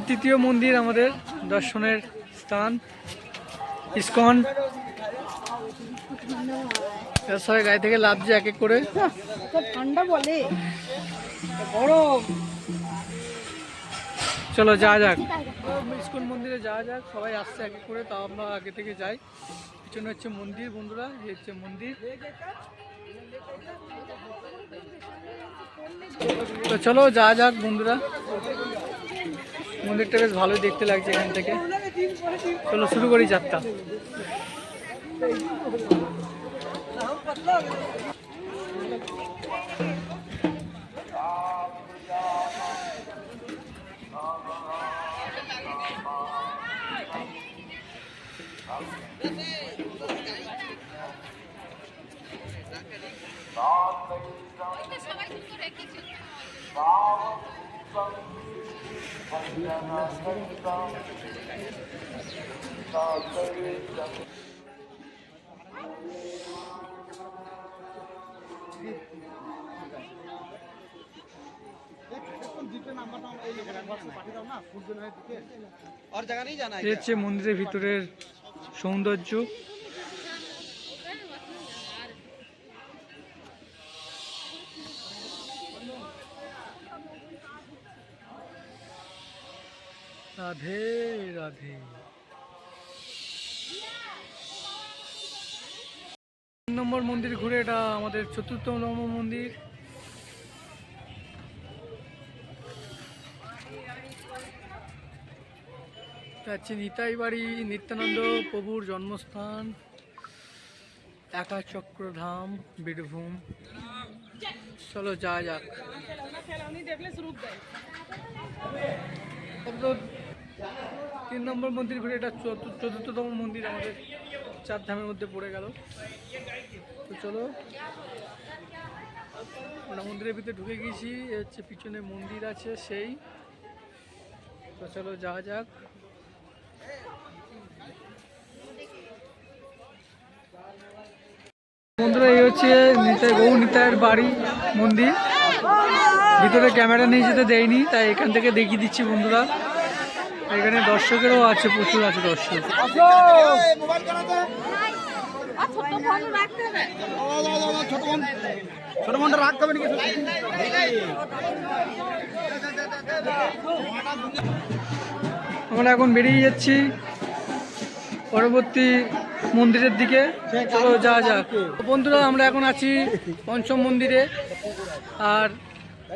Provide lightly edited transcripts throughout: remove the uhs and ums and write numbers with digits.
তৃতীয় মন্দির আমাদের দর্শনের স্থান ইসকন। সবাই গায়ে থেকে লাফছে এক এক করে। ঠান্ডা বলে গরম। চলো যাওয়া যাক, ইসকন মন্দিরে যাওয়া যাক। সবাই আসছে এক এক করে, তাও আমরা আগে থেকে যাই। পিছনে হচ্ছে মন্দির বন্ধুরা, এই হচ্ছে মন্দির। তো চলো যাওয়া যাক বন্ধুরা। মন্দিরটা বেশ ভালোই দেখতে লাগছে এখান থেকে। চলো শুরু করি যাত্রা। হচ্ছে মন্দিরের ভিতরের সৌন্দর্য। রাধে রাধে। 3 নম্বর মন্দির ঘুরে এটা আমাদের 4র্থ নম্বর মন্দির। যাচ্ছে নিতাই বাড়ি, নিত্যানন্দ প্রভুর জন্মস্থান, একাচক্রধাম, বীরভূম। চলো যাওয়া যাক। 3 নম্বর মন্দির ঘুরে এটা 4র্থতম মন্দির আমাদের 4 ধামের মধ্যে পড়ে গেল। তো চলো, আমরা মন্দিরের ভিতরে ঢুকে গিয়েছি। হচ্ছে পিছনে মন্দির আছে সেই। তো চলো যাওয়া যাক। বন্ধুরা এই হচ্ছে নিতাই গৌর নিতাইয়ের বাড়ি মন্দির। ভিতরে ক্যামেরা নিয়ে যেতে দেয়নি, তাই এখান থেকে দেখিয়ে দিচ্ছি বন্ধুরা। এখানে দর্শকেরও আছে, প্রচুর আছে দর্শক। আমরা এখন বেরিয়ে যাচ্ছি পরবর্তী মন্দিরের দিকে। চলো যাওয়া যাক বন্ধুরা। আমরা এখন আছি পঞ্চম মন্দিরে, আর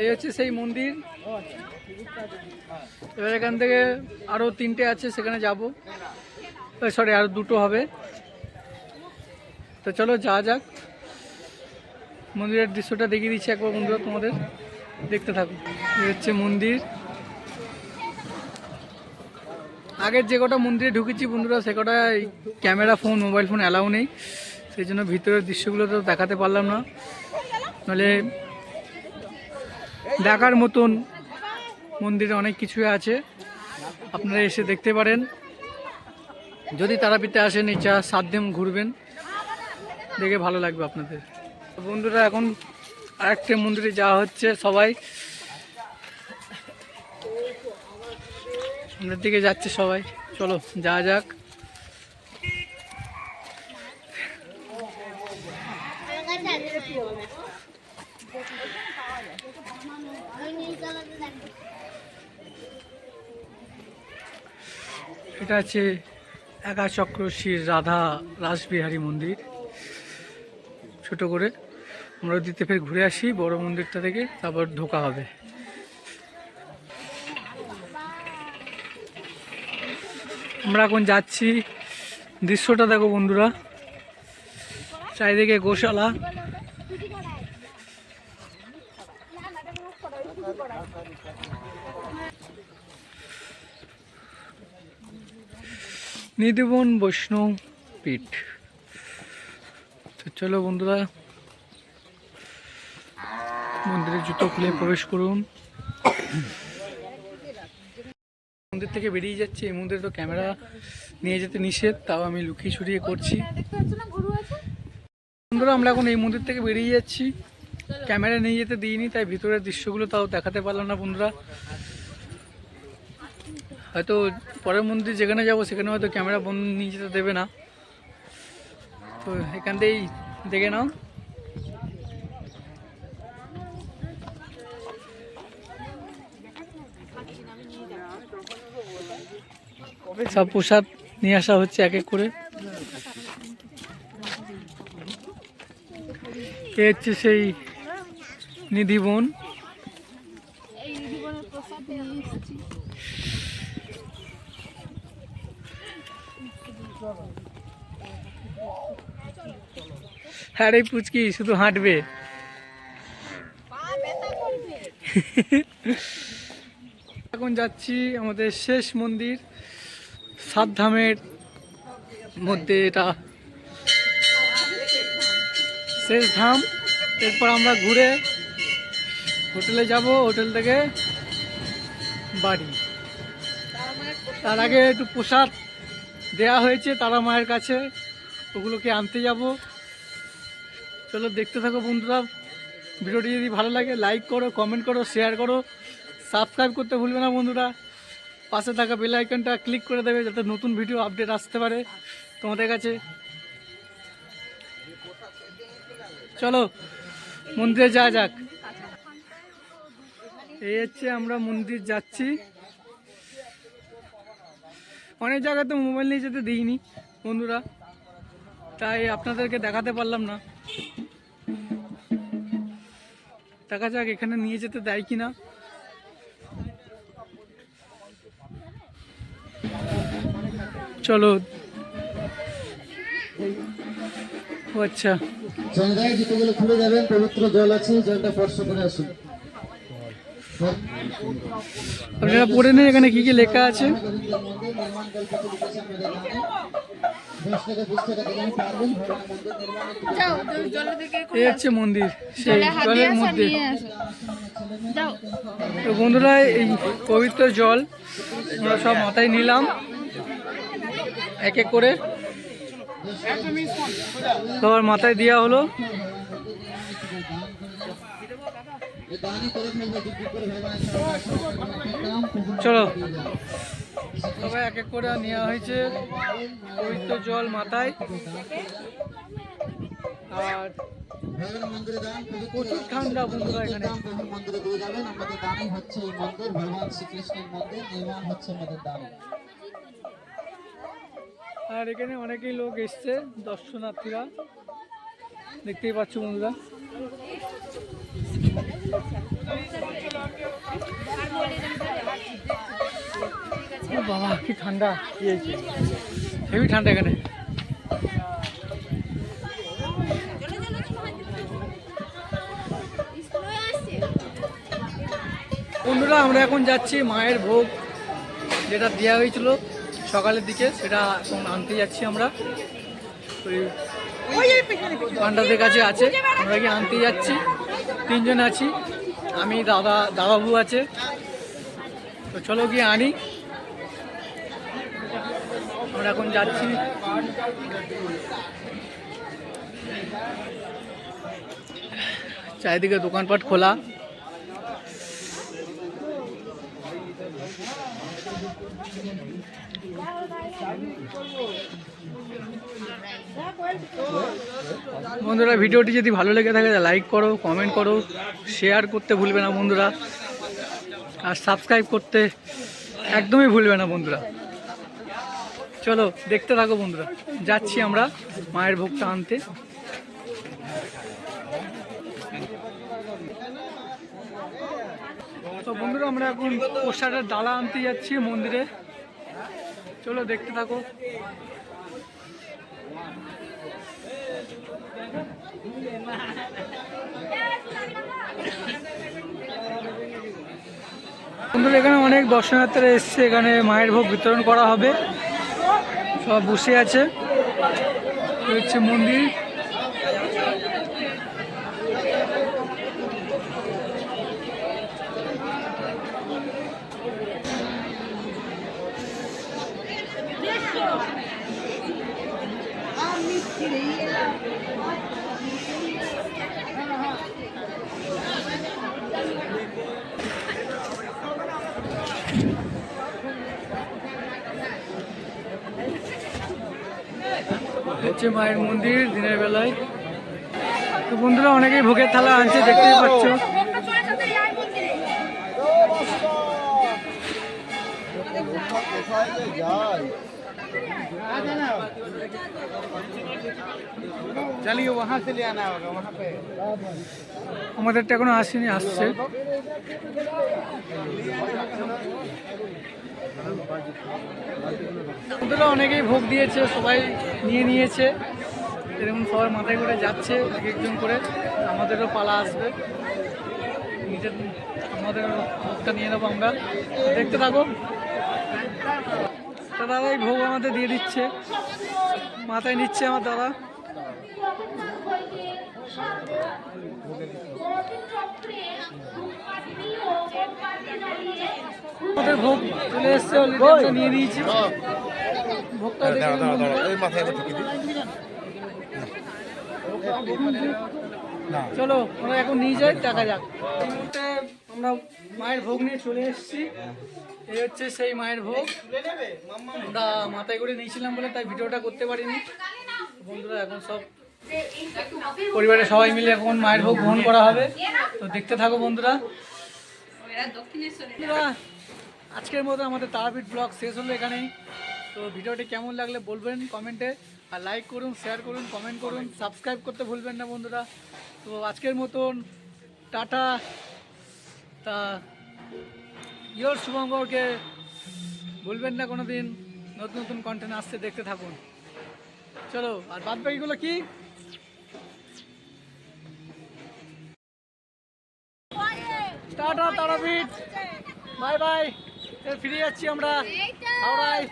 এই হচ্ছে সেই মন্দির। এবার এখান থেকে আরও 3টে আছে, সেখানে যাব। সরি, আরও 2টো হবে। তো চলো যাওয়া যাক। মন্দিরের দৃশ্যটা দেখিয়ে দিচ্ছি একবার বন্ধুরা তোমাদের, দেখতে থাকো। এই হচ্ছে মন্দির। আগের যে কটা মন্দিরে ঢুকেছি বন্ধুরা, সে কটা camera phone, mobile phone allow নেই, সেই জন্য ভিতরের দৃশ্যগুলো তো দেখাতে পারলাম না। নাহলে দেখার মতন মন্দিরে অনেক কিছুই আছে, আপনারা এসে দেখতে পারেন। যদি তারাপীঠে আসেন, এই 7 দিন ঘুরবেন, দেখে ভালো লাগবে আপনাদের। বন্ধুরা এখন আরেকটা মন্দিরে যাওয়া হচ্ছে সবাই, সামনের দিকে যাচ্ছে সবাই। চলো যাওয়া যাক। এটা আছে একাচক্র শ্রী রাধা রাসবিহারী মন্দির। ছোট করে আমরা দিতে ফের ঘুরে আসি বড় মন্দিরটা থেকে, তারপর ঢোকা হবে। আমরা এখন যাচ্ছি, দৃশ্যটা দেখো বন্ধুরা, চারিদিকে গোশালা। নিধিবন বৈষ্ণব পীঠ। তো চলো বন্ধুরা, মন্দিরে জুতো খুলে প্রবেশ করুন। মন্দির থেকে বেরিয়ে যাচ্ছে। এই মন্দিরে তো ক্যামেরা নিয়ে যেতে নিষেধ, তাও আমি লুকিয়ে ছড়িয়ে করছি। বন্ধুরা আমরা এখন এই মন্দির থেকে বেরিয়ে যাচ্ছি, ক্যামেরা নিয়ে যেতে দিইনি, তাই ভিতরের দৃশ্যগুলো তাও দেখাতে পারলাম না বন্ধুরা। হয়তো পরের মন্দির যেখানে যাব সেখানে হয়তো ক্যামেরা বন্ধ নিয়ে যেতে দেবে না, তো এখান থেকেই দেখে নাও। সব প্রসাদ নিয়ে আসা হচ্ছে এক এক করে। এ হচ্ছে সেই নিধি বোন। আর এই পুচকি শুধু হাঁটবে। এখন যাচ্ছি আমাদের শেষ মন্দির, 7 ধামের মধ্যে এটা শেষ ধাম। এরপর আমরা ঘুরে হোটেলে যাব, হোটেল থেকে বাড়ি। তার আগে একটু প্রসাদ দেয়া হয়েছে তারা মায়ের কাছে, ওগুলোকে আনতে যাব। চলো দেখতে থাকো বন্ধুরা। ভিডিওটি যদি ভালো লাগে লাইক করো, কমেন্ট করো, শেয়ার করো, সাবস্ক্রাইব করতে ভুলবে না বন্ধুরা। পাশে থাকা বেল আইকনটা ক্লিক করে দেবে যাতে নতুন ভিডিও আপডেট আসতে পারে তোমাদের কাছে। চলো মন্দিরে যাওয়া যাক। এই হচ্ছে আমরা মন্দির যাচ্ছি। অনেক জায়গায় তো মোবাইল নিয়ে যেতে দিইনি বন্ধুরা, তাই আপনাদেরকে দেখাতে পারলাম না। দেখা যাক এখানে নিয়ে যেতে দেয় কিনা। চলো। ও আচ্ছা, জুতোগুলো খুলে যাবেন, পবিত্র জল আছে, জলটা স্পর্শ করে আসুন। আপনারা পড়ে নেন এখানে কি কি লেখা আছে। এই হচ্ছে মন্দির, সেই জলের মধ্যে। তো বন্ধুরা এই পবিত্র জল আমরা সব মাথায় নিলাম এক এক করে, সবার মাথায় দেওয়া হলো। চলো সবাই এক এক করে নেওয়া হয়েছে পবিত্র জল মাথায়। আর প্রচুর ঠান্ডা বন্ধুরা এখানে। মন্দিরে দিয়ে যাবেন, আমাদের দানই হচ্ছে এই মন্দির, ভগবান শ্রীকৃষ্ণের মন্দির, নির্মাণ হচ্ছে আমাদের দান। আর এখানে অনেকেই লোক এসছে, দর্শনার্থীরা দেখতেই পাচ্ছ বন্ধুরা। ও বাবা কি ঠান্ডা, হেভি ঠান্ডা এখানে। বন্ধুরা আমরা এখন যাচ্ছি মায়ের ভোগ যেটা দেওয়া হয়েছিল সকালের দিকে, সেটা এখন আনতে যাচ্ছি আমরা। ওই পান্ডাদের কাছে আছে, আমরা কি আনতে যাচ্ছি। 3 জন আছি, আমি দাদাবু আছে। তো চলো গিয়ে আনি। আমরা এখন যাচ্ছি। চারিদিকে দোকানপাট খোলা। বন্ধুরা ভিডিওটি যদি ভালো লেগে থাকে লাইক করো, কমেন্ট করো, শেয়ার করতে ভুলবে না বন্ধুরা। আর সাবস্ক্রাইব করতে একদমই ভুলবে না বন্ধুরা। চলো দেখতে থাকো বন্ধুরা, যাচ্ছি আমরা মায়ের ভোগটা আনতে। তো বন্ধুরা আমরা এখন প্রসাদের ডালা আনতে যাচ্ছি মন্দিরে। চলো দেখতে থাকো। বন্ধুরা এখানে অনেক দর্শনার্থীরা এসছে, এখানে মায়ের ভোগ বিতরণ করা হবে। সব বসে আছে, হচ্ছে মন্দির। হচ্ছে মায়ের মন্দির দিনের বেলায়। তো বন্ধুরা অনেকেই ভোগের থালা আনছে, দেখতেই পাচ্ছ। चलिए वहाँ से ले आना होगा वहाँ पे। আমাদেরটা এখনো আসেনি, আসছে। বন্ধুরা অনেকেই ভোগ দিয়েছে, সবাই নিয়ে নিয়েছে, এরকম সবার মাথায় করে যাচ্ছে এক একজন করে। আমাদেরও পালা আসবে, নিজের আমাদের ভোগটা নিয়ে নেবো আমরা। দেখতে থাকো। তা দাদা এই ভোগ আমাদের দিয়ে দিচ্ছে, মাথায় নিচ্ছে আমার দাদা। আমাদের ভোগ চলে এসছে, অলরেডি আমরা নিয়ে নিয়েছি ভোগটা। চলো আমরা এখন নিয়ে যাই, টাকা যাক। এই মুহূর্তে আমরা মায়ের ভোগ নিয়ে চলে এসেছি। এই হচ্ছে সেই মায়ের ভোগ, আমরা মাথায় করে নিয়েছিলাম বলে তাই ভিডিওটা করতে পারিনি। বন্ধুরা এখন সব পরিবারের সবাই মিলে এখন মায়ের ভোগ গ্রহণ করা হবে, তো দেখতে থাকো বন্ধুরা। বন্ধুরা আজকের মতো আমাদের তারাপীঠ ব্লগ শেষ হলো এখানেই। তো ভিডিওটি কেমন লাগলে বলবেন কমেন্টে, আর লাইক করুন, শেয়ার করুন, কমেন্ট করুন, সাবস্ক্রাইব করতে ভুলবেন না বন্ধুরা। তো আজকের মতন টাটা। তা ইয়োর শুভঙ্করকে ভুলবেন না কোনো দিন, নতুন নতুন কন্টেন্ট আসছে, দেখতে থাকুন। চলো, আর বাদ বাকিগুলো কি টাটা তারাপীঠ, বাই বাই। ফিরে যাচ্ছি আমরা হাওড়ায়।